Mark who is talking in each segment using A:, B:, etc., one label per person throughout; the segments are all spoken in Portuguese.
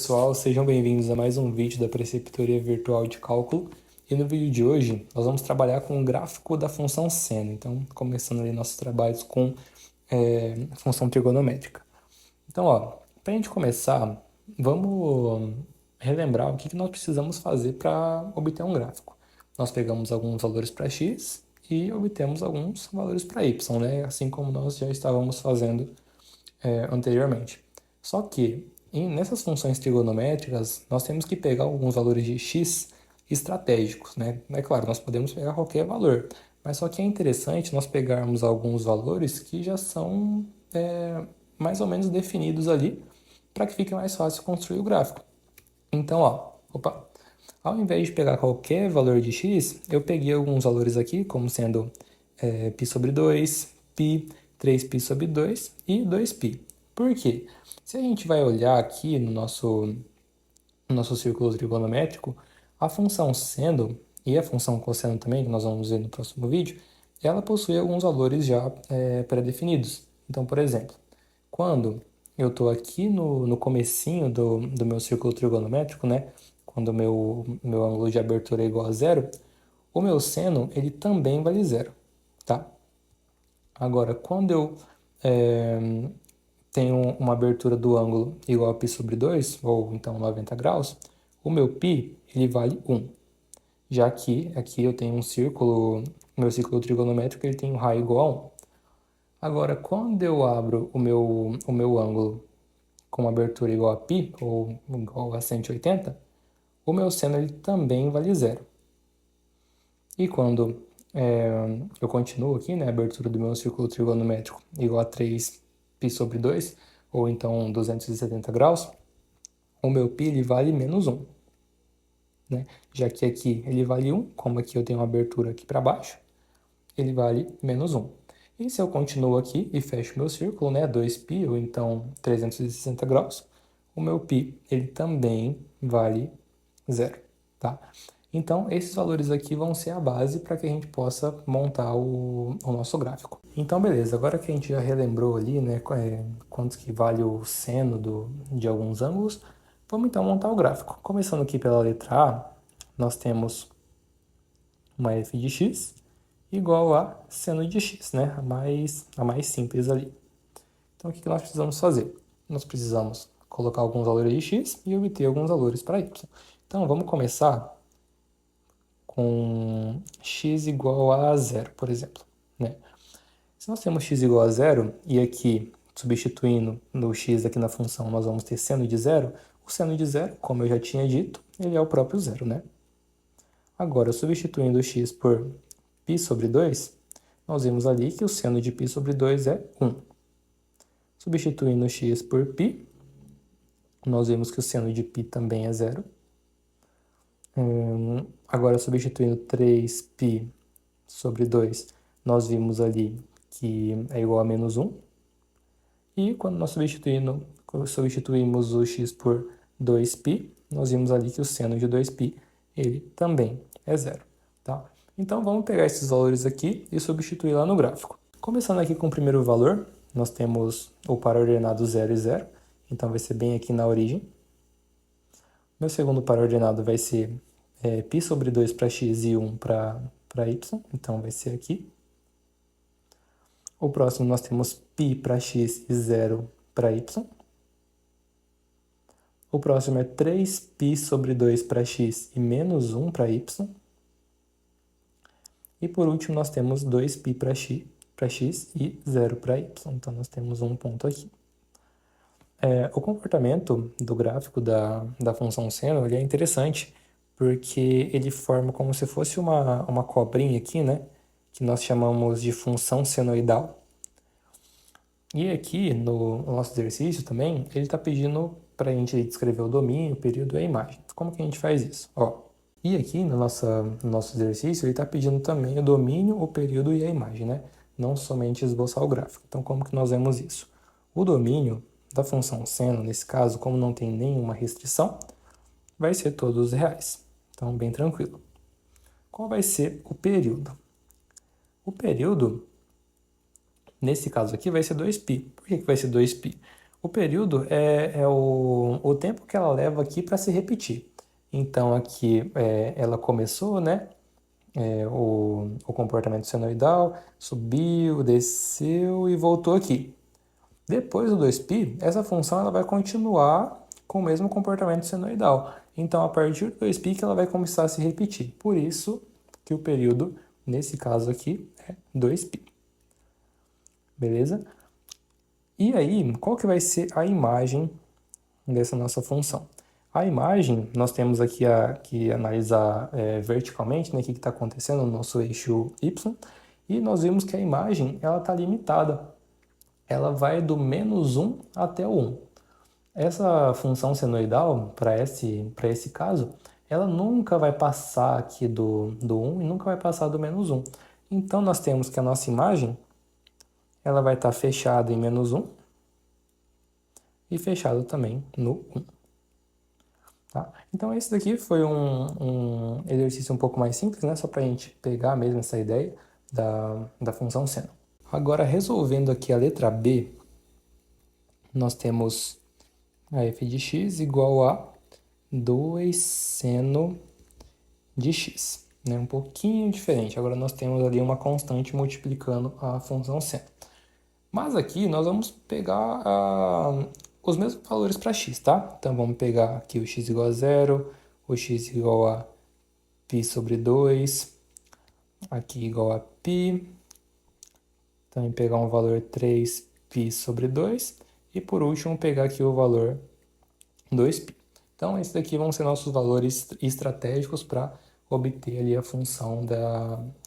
A: pessoal, sejam bem-vindos a mais um vídeo da Preceptoria Virtual de Cálculo. E no vídeo de hoje, nós vamos trabalhar com o gráfico da função seno. Então, começando ali nossos trabalhos com função trigonométrica. Então, para a gente começar, vamos relembrar o que nós precisamos fazer para obter um gráfico. Nós pegamos alguns valores para x e obtemos alguns valores para y, né? Assim como nós já estávamos fazendo anteriormente. Só que nessas funções trigonométricas, nós temos que pegar alguns valores de x estratégicos, né? É claro, nós podemos pegar qualquer valor, mas só que é interessante nós pegarmos alguns valores que já são mais ou menos definidos ali, para que fique mais fácil construir o gráfico. Então, ao invés de pegar qualquer valor de x, eu peguei alguns valores aqui, como sendo π sobre 2, π, 3π sobre 2 e 2π. Por quê? Se a gente vai olhar aqui no nosso círculo trigonométrico, a função seno e a função cosseno também, que nós vamos ver no próximo vídeo, ela possui alguns valores já pré-definidos. Então, por exemplo, quando eu estou aqui no comecinho do meu círculo trigonométrico, né? Quando o meu ângulo de abertura é igual a zero, o meu seno ele também vale zero, tá? Agora, quando eu tenho uma abertura do ângulo igual a π sobre 2, ou então 90 graus, o meu π ele vale 1. Já que aqui eu tenho um círculo, meu círculo trigonométrico ele tem um raio igual a 1. Agora, quando eu abro o meu ângulo com uma abertura igual a π, ou igual a 180, o meu seno ele também vale zero. E quando eu continuo aqui, né, a abertura do meu círculo trigonométrico igual a 3π sobre 2, ou então 270 graus, o meu π ele vale menos 1. Né? Já que aqui ele vale 1, como aqui eu tenho uma abertura aqui para baixo, ele vale menos 1. E se eu continuo aqui e fecho meu círculo, né, 2π, ou então 360 graus, o meu π ele também vale zero. Tá? Então, esses valores aqui vão ser a base para que a gente possa montar o nosso gráfico. Então, beleza, agora que a gente já relembrou ali, né, quanto que vale o seno de alguns ângulos, vamos então montar o gráfico. Começando aqui pela letra A, nós temos uma f de x igual a seno de x, né, a mais simples ali. Então, o que nós precisamos fazer? Nós precisamos colocar alguns valores de x e obter alguns valores para y. Então, vamos começar com x igual a zero, por exemplo. Né? Se nós temos x igual a zero, e aqui, substituindo no x aqui na função, nós vamos ter seno de zero, o seno de zero, como eu já tinha dito, ele é o próprio zero, né? Agora, substituindo o x por π sobre 2, nós vimos ali que o seno de π sobre 2 é 1. Substituindo o x por π, nós vimos que o seno de π também é zero. Agora, substituindo 3π sobre 2, nós vimos ali que é igual a menos 1. E quando nós substituímos o x por 2π, nós vimos ali que o seno de 2π ele também é zero. Tá? Então, vamos pegar esses valores aqui e substituir lá no gráfico. Começando aqui com o primeiro valor, nós temos o par ordenado 0 e 0, então vai ser bem aqui na origem. Meu segundo par ordenado vai ser π sobre 2 para x e 1 para y, então vai ser aqui. O próximo nós temos π para x e 0 para y. O próximo é 3π sobre 2 para x e menos 1 para y. E por último nós temos 2π para x e 0 para y, então nós temos um ponto aqui. O comportamento do gráfico da função seno ele é interessante, porque ele forma como se fosse uma cobrinha aqui, né? Que nós chamamos de função senoidal. E aqui no nosso exercício também, ele está pedindo para a gente descrever o domínio, o período e a imagem. Como que a gente faz isso? E aqui no nosso exercício, ele está pedindo também o domínio, o período e a imagem, né? Não somente esboçar o gráfico. Então, como que nós vemos isso? O domínio da função seno, nesse caso, como não tem nenhuma restrição, vai ser todos reais. Então, bem tranquilo. Qual vai ser o período? O período, nesse caso aqui, vai ser 2π. Por que vai ser 2π? O período é o tempo que ela leva aqui para se repetir. Então, aqui ela começou, né? O comportamento senoidal, subiu, desceu e voltou aqui. Depois do 2π, essa função ela vai continuar com o mesmo comportamento senoidal. Então, a partir do 2π que ela vai começar a se repetir. Por isso que o período, nesse caso aqui, é 2π. Beleza? E aí, qual que vai ser a imagem dessa nossa função? A imagem, nós temos aqui que analisar verticalmente, né, o que está acontecendo no nosso eixo y, e nós vimos que a imagem está limitada. Ela vai do -1 até o 1. Essa função senoidal, para esse caso, ela nunca vai passar aqui do 1 e nunca vai passar do -1. Então, nós temos que a nossa imagem ela vai estar fechada em -1 e fechada também no 1. Tá? Então, esse daqui foi um exercício um pouco mais simples, né? Só para a gente pegar mesmo essa ideia da função seno. Agora, resolvendo aqui a letra B, nós temos a f de x igual a 2 seno de x. Né? Um pouquinho diferente. Agora, nós temos ali uma constante multiplicando a função seno. Mas aqui nós vamos pegar os mesmos valores para x, tá? Então, vamos pegar aqui o x igual a 0, o x igual a π sobre 2, aqui igual a π. Também pegar um valor 3π sobre 2. E por último, pegar aqui o valor 2π. Então, esses daqui vão ser nossos valores estratégicos para obter ali a função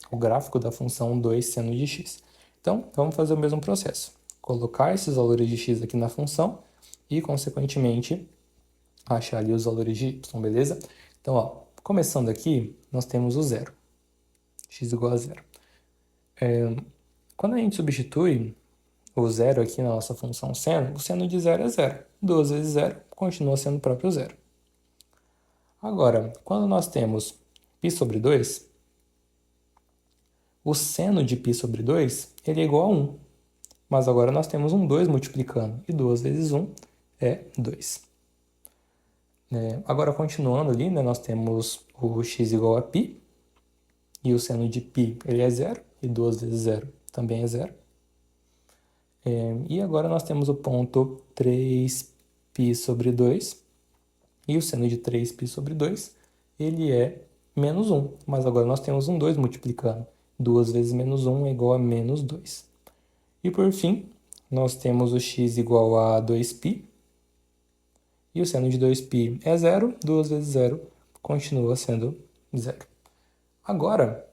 A: o gráfico da função 2 seno de x. Então, vamos fazer o mesmo processo. Colocar esses valores de x aqui na função e, consequentemente, achar ali os valores de y, beleza? Então, ó, começando aqui, nós temos o 0. X igual a 0. Quando a gente substitui o 0 aqui na nossa função seno, o seno de 0 é 0. 2 vezes 0 continua sendo o próprio 0. Agora, quando nós temos π sobre 2, o seno de π sobre 2 ele é igual a 1. Mas agora nós temos um 2 multiplicando, e 2 vezes 1 é 2. Agora, continuando ali, né, nós temos o x igual a π, e o seno de π ele é 0, e 2 vezes 0 também é 0. E agora nós temos o ponto 3π sobre 2, e o seno de 3π sobre 2 ele é -1, mas agora nós temos um 2 multiplicando. 2 vezes -1 é igual a -2. E por fim, nós temos o x igual a 2π, e o seno de 2π é 0, 2 vezes 0 continua sendo 0. Agora,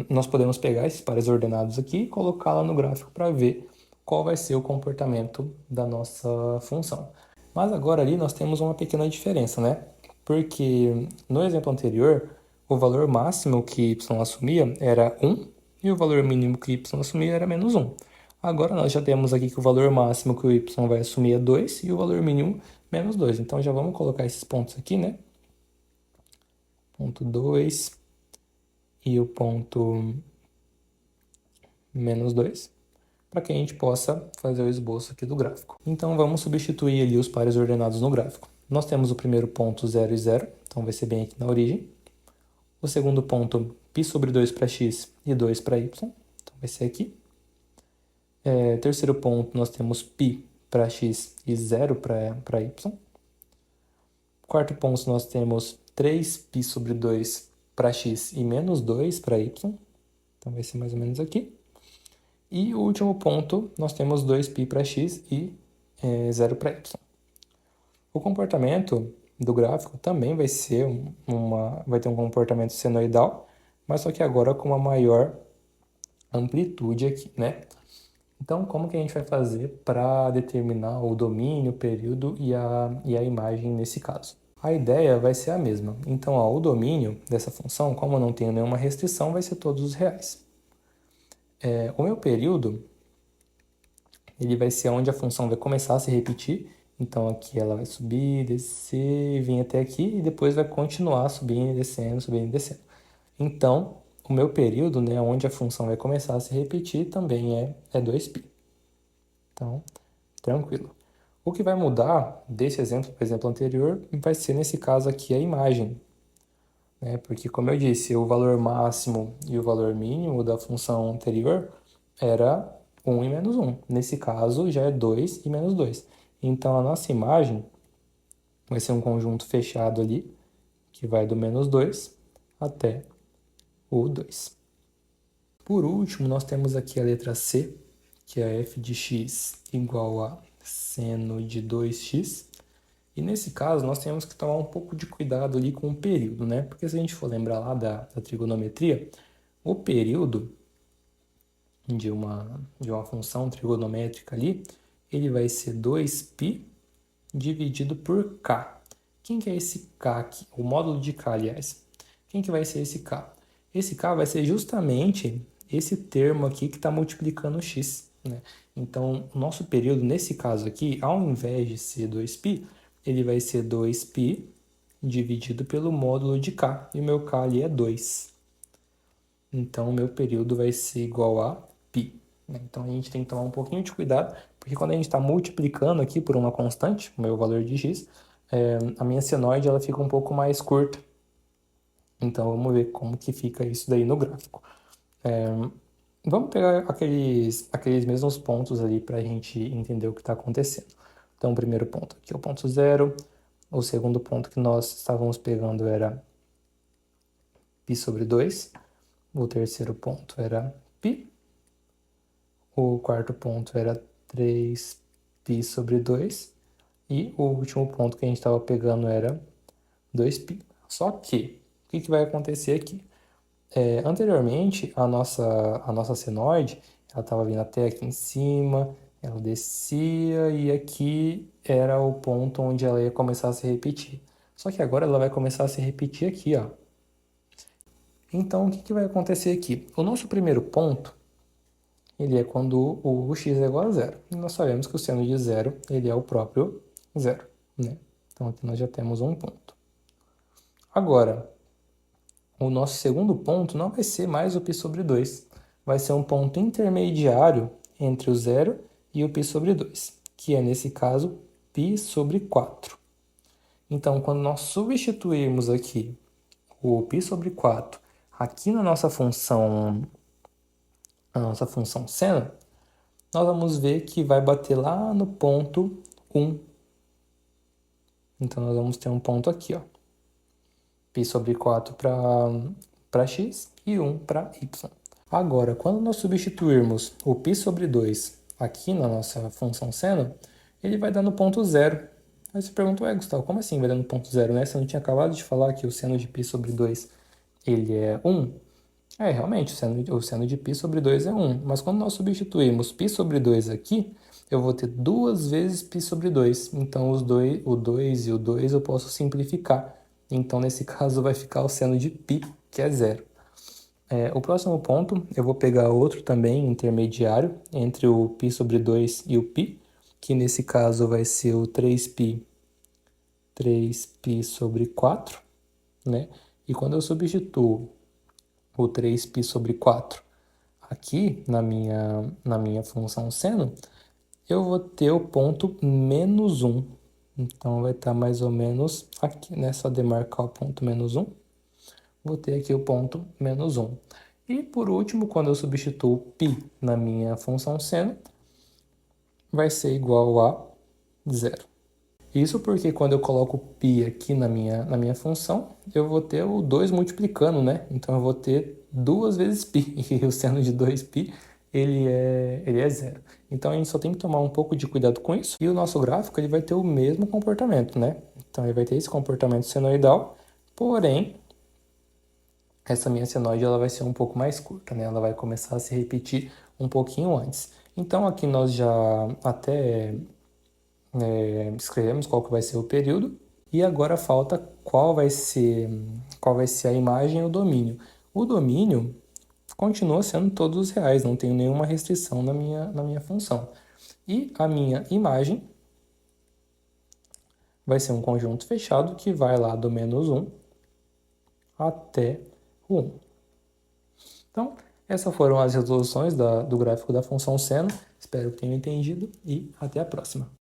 A: nós podemos pegar esses pares ordenados aqui e colocá-la no gráfico para ver qual vai ser o comportamento da nossa função. Mas agora ali nós temos uma pequena diferença, né? Porque no exemplo anterior, o valor máximo que y assumia era 1 e o valor mínimo que y assumia era -1. Agora nós já temos aqui que o valor máximo que o y vai assumir é 2 e o valor mínimo -2. Então já vamos colocar esses pontos aqui, né? Ponto 2 e o ponto -2, para que a gente possa fazer o esboço aqui do gráfico. Então vamos substituir ali os pares ordenados no gráfico. Nós temos o primeiro ponto 0 e 0, então vai ser bem aqui na origem. O segundo ponto, π sobre 2 para x e 2 para y, então vai ser aqui. Terceiro ponto, nós temos π para x e 0 para y. Quarto ponto, nós temos 3π sobre 2 para x e -2 para y, então vai ser mais ou menos aqui. E o último ponto, nós temos 2π para x e 0 para y. O comportamento do gráfico também vai ter um comportamento senoidal, mas só que agora com uma maior amplitude aqui, né? Então, como que a gente vai fazer para determinar o domínio, o período e a imagem nesse caso? A ideia vai ser a mesma. Então, o domínio dessa função, como eu não tenho nenhuma restrição, vai ser todos os reais. O meu período, ele vai ser onde a função vai começar a se repetir. Então, aqui ela vai subir, descer, vir até aqui e depois vai continuar subindo e descendo, subindo e descendo. Então, o meu período, né, onde a função vai começar a se repetir, também é 2π. Então, Tranquilo. O que vai mudar desse exemplo para o exemplo anterior vai ser, nesse caso aqui, a imagem, né? Porque, como eu disse, o valor máximo e o valor mínimo da função anterior era 1 e menos 1. Nesse caso, já é 2 e menos 2. Então, a nossa imagem vai ser um conjunto fechado ali, que vai do menos 2 até o 2. Por último, nós temos aqui a letra C, que é f de x igual a seno de 2x. E nesse caso, nós temos que tomar um pouco de cuidado ali com o período, né? Porque se a gente for lembrar lá da trigonometria, o período de uma função trigonométrica ali, ele vai ser 2π dividido por k. Quem que é esse k aqui? O módulo de k, aliás. Quem que vai ser esse k? Esse k vai ser justamente esse termo aqui que está multiplicando o x, né? Então, o nosso período, nesse caso aqui, ao invés de ser 2π, ele vai ser 2π dividido pelo módulo de k. E o meu k ali é 2. Então, o meu período vai ser igual a π. Então, a gente tem que tomar um pouquinho de cuidado, porque quando a gente está multiplicando aqui por uma constante, o meu valor de x, a minha senoide ela fica um pouco mais curta. Então, vamos ver como que fica isso daí no gráfico. Vamos pegar aqueles mesmos pontos ali para a gente entender o que está acontecendo. Então, o primeiro ponto aqui é o ponto 0. O segundo ponto que nós estávamos pegando era π sobre 2. O terceiro ponto era π. O quarto ponto era 3π sobre 2. E o último ponto que a gente estava pegando era 2π. Só que, o que vai acontecer aqui? Anteriormente, a nossa senoide, ela estava vindo até aqui em cima, ela descia e aqui era o ponto onde ela ia começar a se repetir. Só que agora ela vai começar a se repetir aqui, ó. Então, o que vai acontecer aqui? O nosso primeiro ponto, ele é quando o x é igual a zero. E nós sabemos que o seno de zero, ele é o próprio zero, né? Então, aqui nós já temos um ponto. Agora, o nosso segundo ponto não vai ser mais o π sobre 2. Vai ser um ponto intermediário entre o zero e o π sobre 2, que é, nesse caso, π sobre 4. Então, quando nós substituirmos aqui o π sobre 4 aqui na nossa função seno, nós vamos ver que vai bater lá no ponto 1. Então, nós vamos ter um ponto aqui, ó. π sobre 4 para x e 1 para y. Agora, quando nós substituirmos o π sobre 2 aqui na nossa função seno, ele vai dar no ponto 0. Aí você pergunta, ué, Gustavo, como assim vai dar no ponto 0, né? Você não tinha acabado de falar que o seno de π sobre 2 ele é 1? Realmente, o seno de π sobre 2 é 1. Mas quando nós substituímos π sobre 2 aqui, eu vou ter 2 vezes π sobre 2. Então, o 2 e o 2 eu posso simplificar. Então, nesse caso, vai ficar o seno de π, que é 0. O próximo ponto, eu vou pegar outro também intermediário entre o π sobre 2 e o π, que nesse caso vai ser o 3π sobre 4, né? E quando eu substituo o 3π sobre 4 aqui na minha função seno, eu vou ter o ponto menos 1. Então, vai estar mais ou menos aqui, né? Só demarcar o ponto menos 1. Vou ter aqui o ponto menos 1. E, por último, quando eu substituo π na minha função seno, vai ser igual a 0. Isso porque quando eu coloco π aqui na minha função, eu vou ter o 2 multiplicando, né? Então, eu vou ter 2 vezes π. E o seno de 2π, ele é 0. Então, a gente só tem que tomar um pouco de cuidado com isso. E o nosso gráfico ele vai ter o mesmo comportamento, né? Então, ele vai ter esse comportamento senoidal, porém, essa minha senoide ela vai ser um pouco mais curta, né? Ela vai começar a se repetir um pouquinho antes. Então, aqui nós já até escrevemos qual que vai ser o período. E agora falta qual vai ser a imagem e o domínio. O domínio continua sendo todos os reais, não tenho nenhuma restrição na minha função. E a minha imagem vai ser um conjunto fechado que vai lá do menos 1 até o 1. Então, Essas foram as resoluções do gráfico da função seno. Espero que tenham entendido e até a próxima.